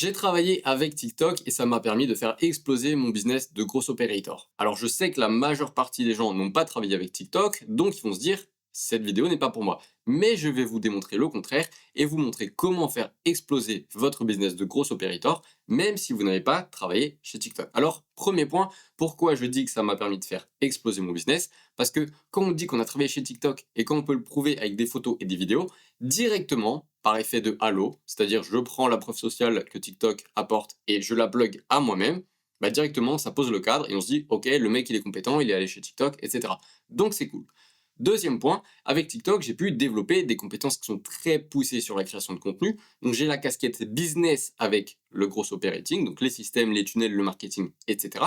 J'ai travaillé avec TikTok et ça m'a permis de faire exploser mon business de gros operator. Alors je sais que la majeure partie des gens n'ont pas travaillé avec TikTok, donc ils vont se dire cette vidéo n'est pas pour moi. Mais je vais vous démontrer le contraire et vous montrer comment faire exploser votre business de gros operator, même si vous n'avez pas travaillé chez TikTok. Alors premier point, pourquoi je dis que ça m'a permis de faire exploser mon business? Parce que quand on dit qu'on a travaillé chez TikTok et quand on peut le prouver avec des photos et des vidéos, directement, par effet de halo, c'est-à-dire je prends la preuve sociale que TikTok apporte et je la plug à moi-même, bah directement ça pose le cadre et on se dit ok, le mec il est compétent, il est allé chez TikTok, etc. Donc c'est cool. Deuxième point, avec TikTok, j'ai pu développer des compétences qui sont très poussées sur la création de contenu. Donc j'ai la casquette business avec le gros operating, donc les systèmes, les tunnels, le marketing, etc.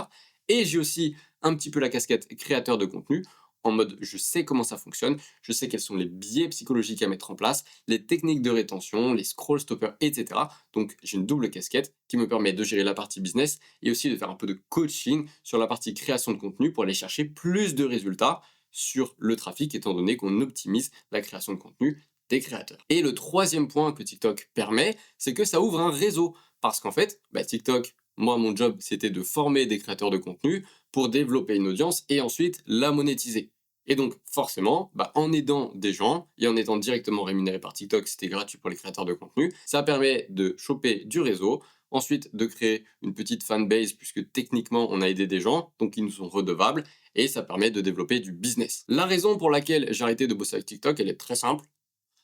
Et j'ai aussi un petit peu la casquette créateur de contenu, en mode je sais comment ça fonctionne, je sais quels sont les biais psychologiques à mettre en place, les techniques de rétention, les scroll stoppers, etc. Donc j'ai une double casquette qui me permet de gérer la partie business et aussi de faire un peu de coaching sur la partie création de contenu pour aller chercher plus de résultats sur le trafic, étant donné qu'on optimise la création de contenu des créateurs. Et le troisième point que TikTok permet, c'est que ça ouvre un réseau. Parce qu'en fait, TikTok, moi, mon job, c'était de former des créateurs de contenu pour développer une audience et ensuite la monétiser. Et donc, forcément, en aidant des gens et en étant directement rémunéré par TikTok, c'était gratuit pour les créateurs de contenu, ça permet de choper du réseau, ensuite de créer une petite fanbase, puisque techniquement, on a aidé des gens, donc ils nous sont redevables, et ça permet de développer du business. La raison pour laquelle j'ai arrêté de bosser avec TikTok, elle est très simple.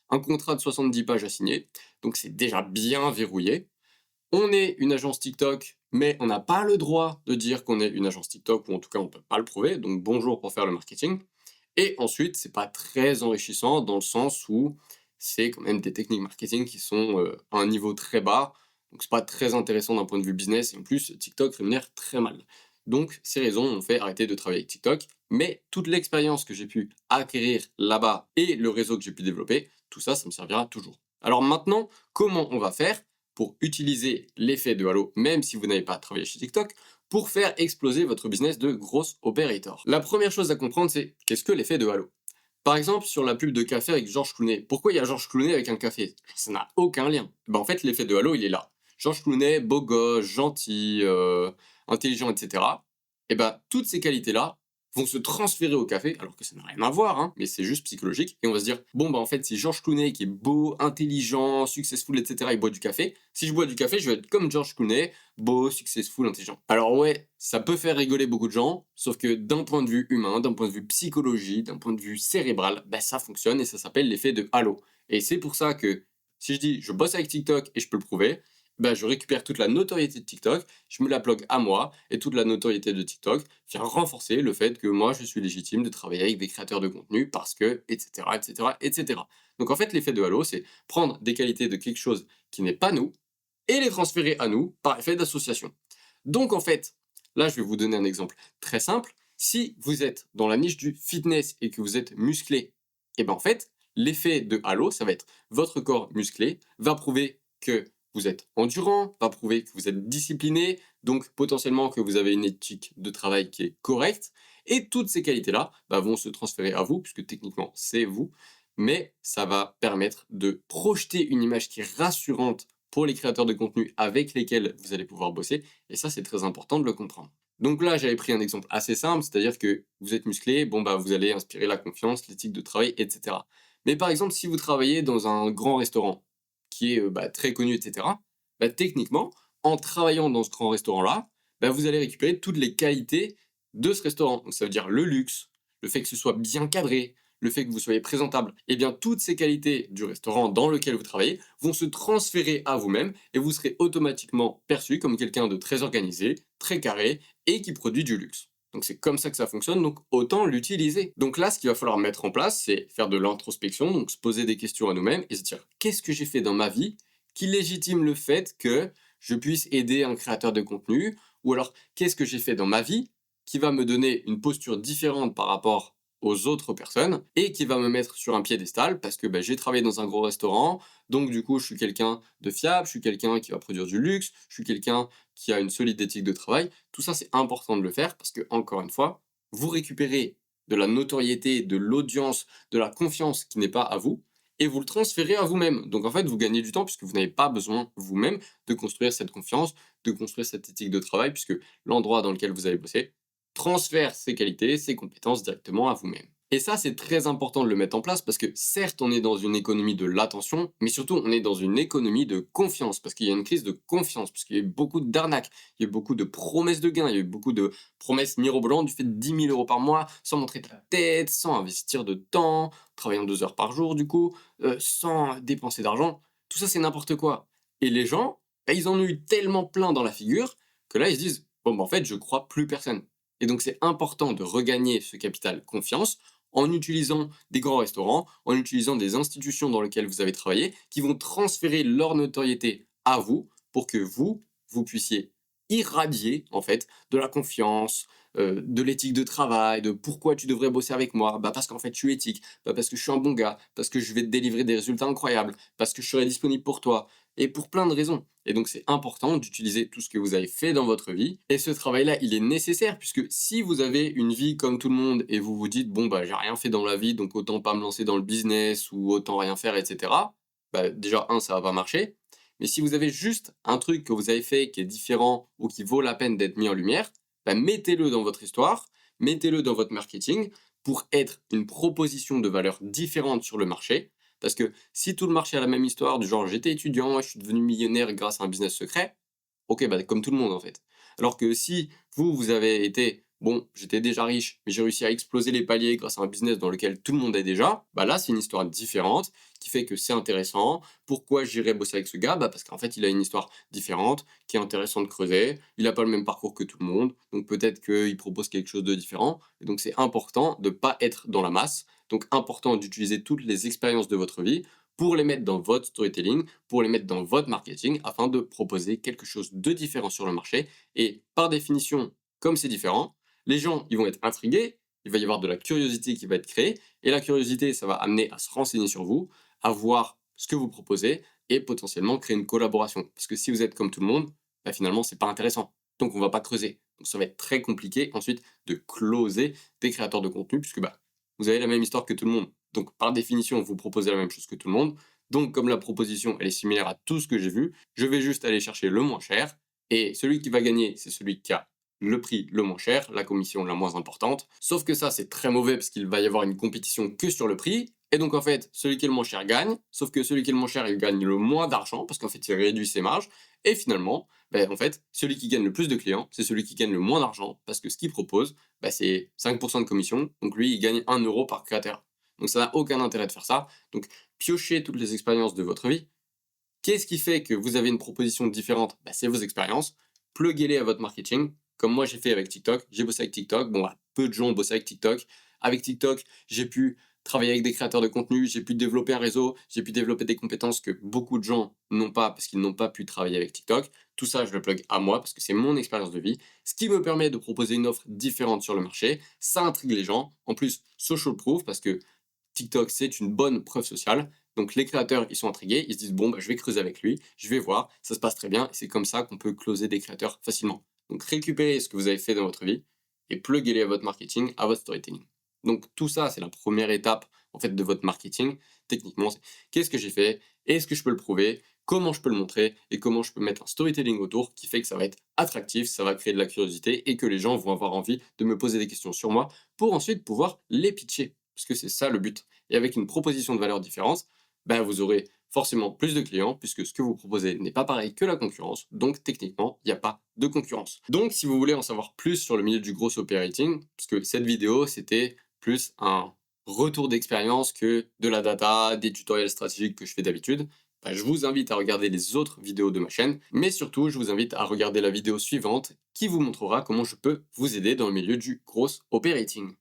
Un contrat de 70 pages à signer, donc c'est déjà bien verrouillé. On est une agence TikTok, mais on n'a pas le droit de dire qu'on est une agence TikTok, ou en tout cas on ne peut pas le prouver, donc bonjour pour faire le marketing. Et ensuite, c'est pas très enrichissant dans le sens où c'est quand même des techniques marketing qui sont à un niveau très bas, donc c'est pas très intéressant d'un point de vue business, et en plus TikTok rémunère très mal. Donc ces raisons m'ont fait arrêter de travailler avec TikTok, mais toute l'expérience que j'ai pu acquérir là-bas et le réseau que j'ai pu développer, tout ça, ça me servira toujours. Alors maintenant, comment on va faire pour utiliser l'effet de halo, même si vous n'avez pas travaillé chez TikTok, pour faire exploser votre business de gros operator? La première chose à comprendre, c'est qu'est-ce que l'effet de halo? Par exemple, sur la pub de café avec Georges Clooney, pourquoi il y a Georges Clooney avec un café? Ça n'a aucun lien. En fait, l'effet de halo, il est là. Georges Clooney, beau gosse, gentil, intelligent, etc. Et toutes ces qualités-là vont se transférer au café, alors que ça n'a rien à voir, hein, mais c'est juste psychologique. Et on va se dire, bon, en fait, si Georges Clooney, qui est beau, intelligent, successful, etc., il boit du café, si je bois du café, je vais être comme Georges Clooney, beau, successful, intelligent. Alors ouais, ça peut faire rigoler beaucoup de gens, sauf que d'un point de vue humain, d'un point de vue psychologie, d'un point de vue cérébral, ça fonctionne et ça s'appelle l'effet de halo. Et c'est pour ça que si je dis je bosse avec TikTok et je peux le prouver, je récupère toute la notoriété de TikTok, je me la plug à moi, et toute la notoriété de TikTok vient renforcer le fait que moi je suis légitime de travailler avec des créateurs de contenu parce que, etc., etc., etc. Donc en fait, l'effet de halo, c'est prendre des qualités de quelque chose qui n'est pas nous et les transférer à nous par effet d'association. Donc en fait, là je vais vous donner un exemple très simple. Si vous êtes dans la niche du fitness et que vous êtes musclé, et en fait, l'effet de halo, ça va être votre corps musclé va prouver que vous êtes endurant, va prouver que vous êtes discipliné, donc potentiellement que vous avez une éthique de travail qui est correcte, et toutes ces qualités-là vont se transférer à vous, puisque techniquement c'est vous, mais ça va permettre de projeter une image qui est rassurante pour les créateurs de contenu avec lesquels vous allez pouvoir bosser, et ça c'est très important de le comprendre. Donc là, j'avais pris un exemple assez simple, c'est-à-dire que vous êtes musclé, vous allez inspirer la confiance, l'éthique de travail, etc. Mais par exemple, si vous travaillez dans un grand restaurant, qui est très connu, etc., techniquement, en travaillant dans ce grand restaurant-là, vous allez récupérer toutes les qualités de ce restaurant. Donc ça veut dire le luxe, le fait que ce soit bien cadré, le fait que vous soyez présentable. Et bien toutes ces qualités du restaurant dans lequel vous travaillez vont se transférer à vous-même et vous serez automatiquement perçu comme quelqu'un de très organisé, très carré et qui produit du luxe. Donc c'est comme ça que ça fonctionne, donc autant l'utiliser. Donc là, ce qu'il va falloir mettre en place, c'est faire de l'introspection, donc se poser des questions à nous-mêmes et se dire qu'est-ce que j'ai fait dans ma vie qui légitime le fait que je puisse aider un créateur de contenu, ou alors qu'est-ce que j'ai fait dans ma vie qui va me donner une posture différente par rapport aux autres personnes et qui va me mettre sur un piédestal parce que j'ai travaillé dans un gros restaurant, donc du coup je suis quelqu'un de fiable, je suis quelqu'un qui va produire du luxe, je suis quelqu'un qui a une solide éthique de travail. Tout ça c'est important de le faire parce que encore une fois, vous récupérez de la notoriété, de l'audience, de la confiance qui n'est pas à vous et vous le transférez à vous-même. Donc en fait, vous gagnez du temps puisque vous n'avez pas besoin vous-même de construire cette confiance, de construire cette éthique de travail, puisque l'endroit dans lequel vous allez bosser transfère ses qualités, ses compétences directement à vous-même. Et ça, c'est très important de le mettre en place parce que certes, on est dans une économie de l'attention, mais surtout, on est dans une économie de confiance parce qu'il y a une crise de confiance, parce qu'il y a eu beaucoup d'arnaques, il y a eu beaucoup de promesses de gains, il y a eu beaucoup de promesses mirobolantes du fait de 10 000 euros par mois sans montrer ta tête, sans investir de temps, travaillant 2 heures par jour du coup, sans dépenser d'argent. Tout ça, c'est n'importe quoi. Et les gens, bah, ils en ont eu tellement plein dans la figure que là, ils se disent, bon, bah, en fait, je crois plus personne. Et donc, c'est important de regagner ce capital confiance en utilisant des grands restaurants, en utilisant des institutions dans lesquelles vous avez travaillé, qui vont transférer leur notoriété à vous pour que vous puissiez irradier, en fait, de la confiance, de l'éthique de travail, de pourquoi tu devrais bosser avec moi. Bah parce qu'en fait, je suis éthique, bah parce que je suis un bon gars, parce que je vais te délivrer des résultats incroyables, parce que je serai disponible pour toi, et pour plein de raisons. Et donc, c'est important d'utiliser tout ce que vous avez fait dans votre vie. Et ce travail-là, il est nécessaire, puisque si vous avez une vie comme tout le monde et vous vous dites, bon, bah, j'ai rien fait dans la vie, donc autant pas me lancer dans le business ou autant rien faire, etc., bah, déjà, ça va pas marcher. Mais si vous avez juste un truc que vous avez fait qui est différent ou qui vaut la peine d'être mis en lumière, bah, mettez-le dans votre histoire, mettez-le dans votre marketing pour être une proposition de valeur différente sur le marché. Parce que si tout le marché a la même histoire, du genre j'étais étudiant, je suis devenu millionnaire grâce à un business secret, ok, bah, comme tout le monde en fait. Alors que si vous avez été, bon, j'étais déjà riche, mais j'ai réussi à exploser les paliers grâce à un business dans lequel tout le monde est déjà, bah là c'est une histoire différente qui fait que c'est intéressant. Pourquoi j'irais bosser avec ce gars? Bah parce qu'en fait il a une histoire différente, qui est intéressante de creuser. Il n'a pas le même parcours que tout le monde, donc peut-être qu'il propose quelque chose de différent. Et donc c'est important de ne pas être dans la masse. Donc important d'utiliser toutes les expériences de votre vie pour les mettre dans votre storytelling, pour les mettre dans votre marketing, afin de proposer quelque chose de différent sur le marché. Et par définition, comme c'est différent, les gens ils vont être intrigués, il va y avoir de la curiosité qui va être créée, et la curiosité, ça va amener à se renseigner sur vous, à voir ce que vous proposez, et potentiellement créer une collaboration. Parce que si vous êtes comme tout le monde, bah finalement, c'est pas intéressant. Donc on va pas creuser. Donc ça va être très compliqué ensuite de closer des créateurs de contenu, puisque bah, vous avez la même histoire que tout le monde. Donc, par définition, vous proposez la même chose que tout le monde. Donc, comme la proposition elle est similaire à tout ce que j'ai vu, je vais juste aller chercher le moins cher. Et celui qui va gagner, c'est celui qui a le prix le moins cher, la commission la moins importante. Sauf que ça, c'est très mauvais parce qu'il va y avoir une compétition que sur le prix. Et donc, en fait, celui qui est le moins cher gagne. Sauf que celui qui est le moins cher, il gagne le moins d'argent parce qu'en fait, il réduit ses marges. Et finalement, ben, en fait, celui qui gagne le plus de clients, c'est celui qui gagne le moins d'argent parce que ce qu'il propose, ben, c'est 5% de commission. Donc, lui, il gagne 1 euro par créateur. Donc ça n'a aucun intérêt de faire ça. Donc piochez toutes les expériences de votre vie. Qu'est-ce qui fait que vous avez une proposition différente? Bah, c'est vos expériences. Pluguez-les à votre marketing. Comme moi j'ai fait avec TikTok. J'ai bossé avec TikTok. Bon, bah, peu de gens ont bossé avec TikTok. Avec TikTok, j'ai pu travailler avec des créateurs de contenu, j'ai pu développer un réseau, j'ai pu développer des compétences que beaucoup de gens n'ont pas parce qu'ils n'ont pas pu travailler avec TikTok. Tout ça, je le plug à moi parce que c'est mon expérience de vie, ce qui me permet de proposer une offre différente sur le marché. Ça intrigue les gens. En plus, social proof parce que TikTok, c'est une bonne preuve sociale. Donc les créateurs, ils sont intrigués, ils se disent bon, bah, je vais creuser avec lui, je vais voir, ça se passe très bien. Et c'est comme ça qu'on peut closer des créateurs facilement. Donc récupérez ce que vous avez fait dans votre vie et pluguez-les à votre marketing, à votre storytelling. Donc tout ça, c'est la première étape en fait de votre marketing. Techniquement, c'est qu'est-ce que j'ai fait, est-ce que je peux le prouver, comment je peux le montrer et comment je peux mettre un storytelling autour qui fait que ça va être attractif, ça va créer de la curiosité et que les gens vont avoir envie de me poser des questions sur moi pour ensuite pouvoir les pitcher. Parce que c'est ça le but. Et avec une proposition de valeur différente, ben vous aurez forcément plus de clients puisque ce que vous proposez n'est pas pareil que la concurrence. Donc techniquement, il n'y a pas de concurrence. Donc si vous voulez en savoir plus sur le milieu du gros operating, parce que cette vidéo c'était plus un retour d'expérience que de la data, des tutoriels stratégiques que je fais d'habitude, ben, je vous invite à regarder les autres vidéos de ma chaîne, mais surtout je vous invite à regarder la vidéo suivante qui vous montrera comment je peux vous aider dans le milieu du gros operating.